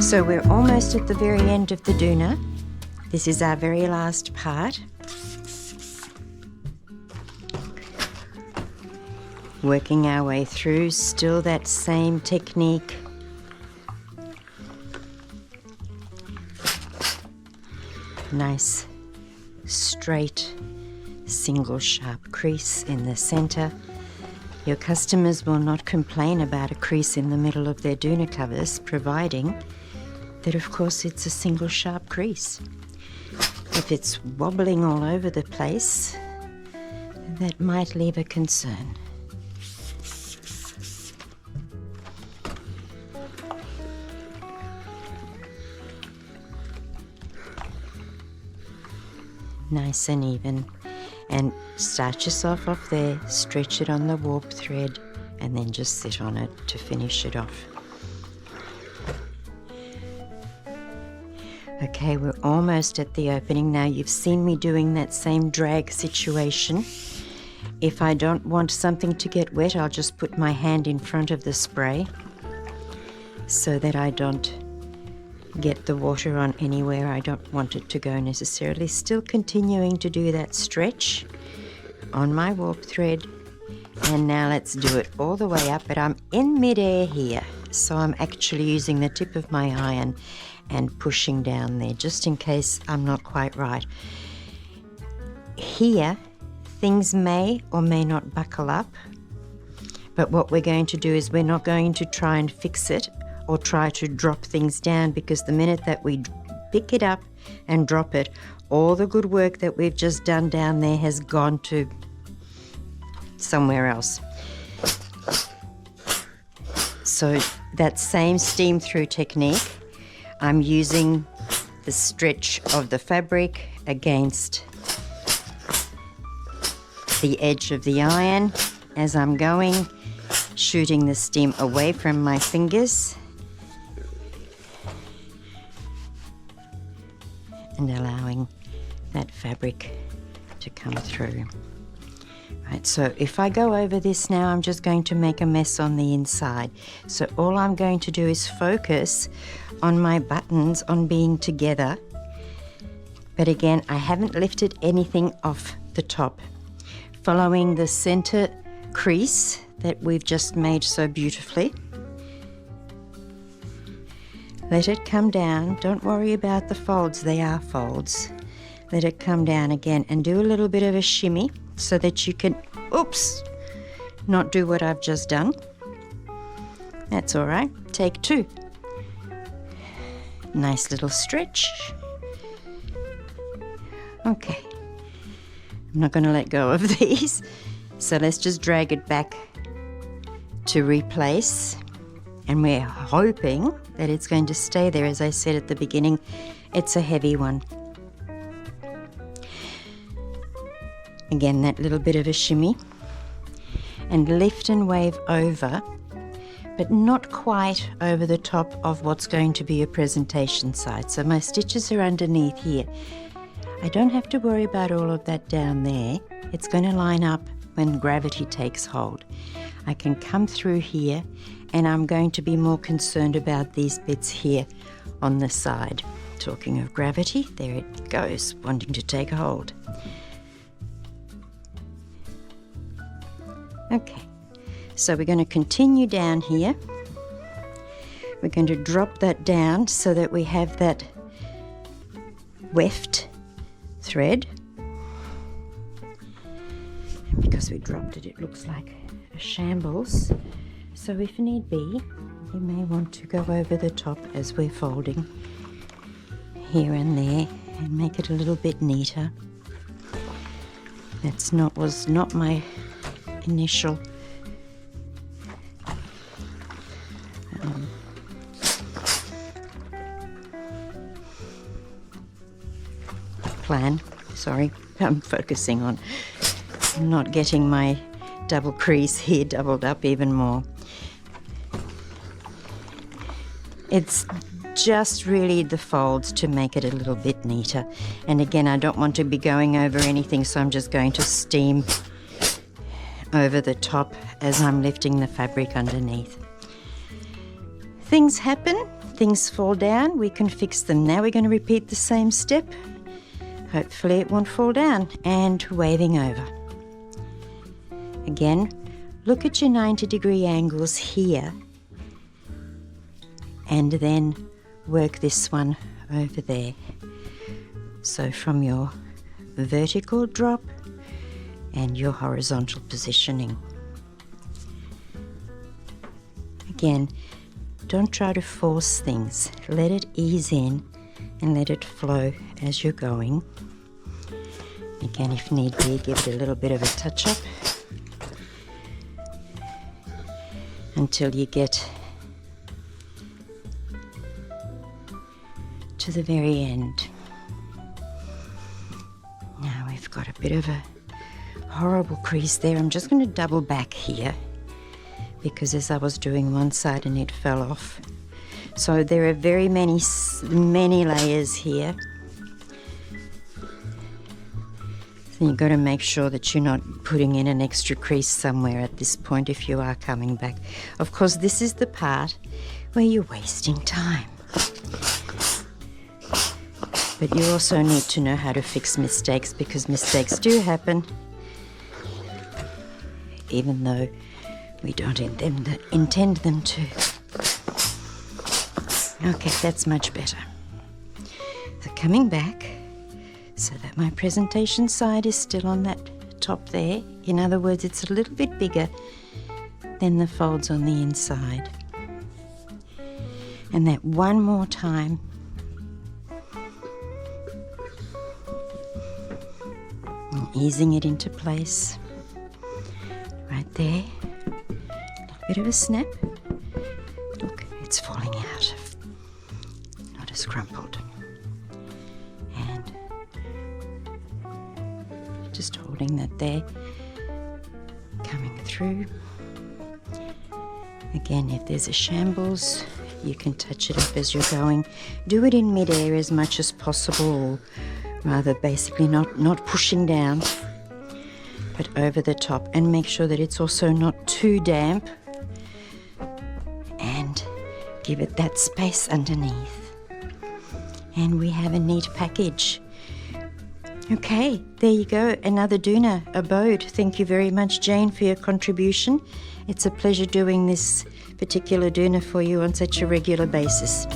So we're almost at the very end of the Doona. This is our very last part. Working our way through, still that same technique. Nice, straight, single sharp crease in the center. Your customers will not complain about a crease in the middle of their Doona covers, providing that, of course, it's a single sharp crease. If it's wobbling all over the place, that might leave a concern. Nice and even, and start yourself off there, stretch it on the warp thread, and then just sit on it to finish it off. Okay, we're almost at the opening now. You've seen me doing that same drag situation. If I don't want something to get wet, I'll just put my hand in front of the spray so that I don't get the water on anywhere I don't want it to go necessarily. Still continuing to do that stretch on my warp thread. And now let's do it all the way up, but I'm in midair here. So I'm actually using the tip of my iron and pushing down there, just in case I'm not quite right. Here, things may or may not buckle up, but what we're going to do is we're not going to try and fix it or try to drop things down, because the minute that we pick it up and drop it, all the good work that we've just done down there has gone to somewhere else. So that same steam through technique, I'm using the stretch of the fabric against the edge of the iron as I'm going, shooting the steam away from my fingers and allowing that fabric to come through. Right, so if I go over this now, I'm just going to make a mess on the inside. So all I'm going to do is focus on my buttons on being together. But again, I haven't lifted anything off the top. Following the center crease that we've just made so beautifully. Let it come down. Don't worry about the folds, they are folds. Let it come down again and do a little bit of a shimmy so that you can, oops, not do what I've just done. That's all right. Take two. Nice little stretch. Okay. I'm not going to let go of these. So let's just drag it back to replace. And we're hoping that it's going to stay there. As I said at the beginning, it's a heavy one. Again, that little bit of a shimmy. And lift and wave over, but not quite over the top of what's going to be a presentation side. So my stitches are underneath here. I don't have to worry about all of that down there. It's going to line up when gravity takes hold. I can come through here, and I'm going to be more concerned about these bits here on the side. Talking of gravity, there it goes, wanting to take hold. Okay, so we're going to continue down here. We're going to drop that down so that we have that weft thread. And because we dropped it, it looks like a shambles. So if need be, you may want to go over the top as we're folding here and there and make it a little bit neater. Was not my initial plan. Sorry, I'm focusing on not getting my double crease here doubled up even more. It's just really the folds to make it a little bit neater. And again, I don't want to be going over anything, so I'm just going to steam over the top as I'm lifting the fabric underneath. Things happen. things fall down, we can fix them. Now we're going to repeat the same step. Hopefully it won't fall down. And waving over. Again, look at your 90-degree angles here. And then work this one over there. So from your vertical drop and your horizontal positioning. Again, don't try to force things. Let it ease in and let it flow as you're going. Again, if need be, give it a little bit of a touch-up until you get to the very end. Now we've got a bit of a horrible crease there. I'm just going to double back here because as I was doing one side and it fell off. So there are very many layers here. So you've got to make sure that you're not putting in an extra crease somewhere at this point if you are coming back. Of course, this is the part where you're wasting time. But you also need to know how to fix mistakes because mistakes do happen, even though we don't intend them to. Okay, that's much better. So coming back so that my presentation side is still on that top there. In other words, it's a little bit bigger than the folds on the inside. And that one more time. And easing it into place. Right there. A little bit of a snap. Look, it's falling out. Not as crumpled. And just holding that there. Coming through. Again, if there's a shambles, you can touch it up as you're going. Do it in mid-air as much as possible, or rather basically not pushing down, but over the top, and make sure that it's also not too damp, and give it that space underneath. And we have a neat package. Okay, there you go, another Doona Abode. Thank you very much, Jane, for your contribution. It's a pleasure doing this particular Doona for you on such a regular basis.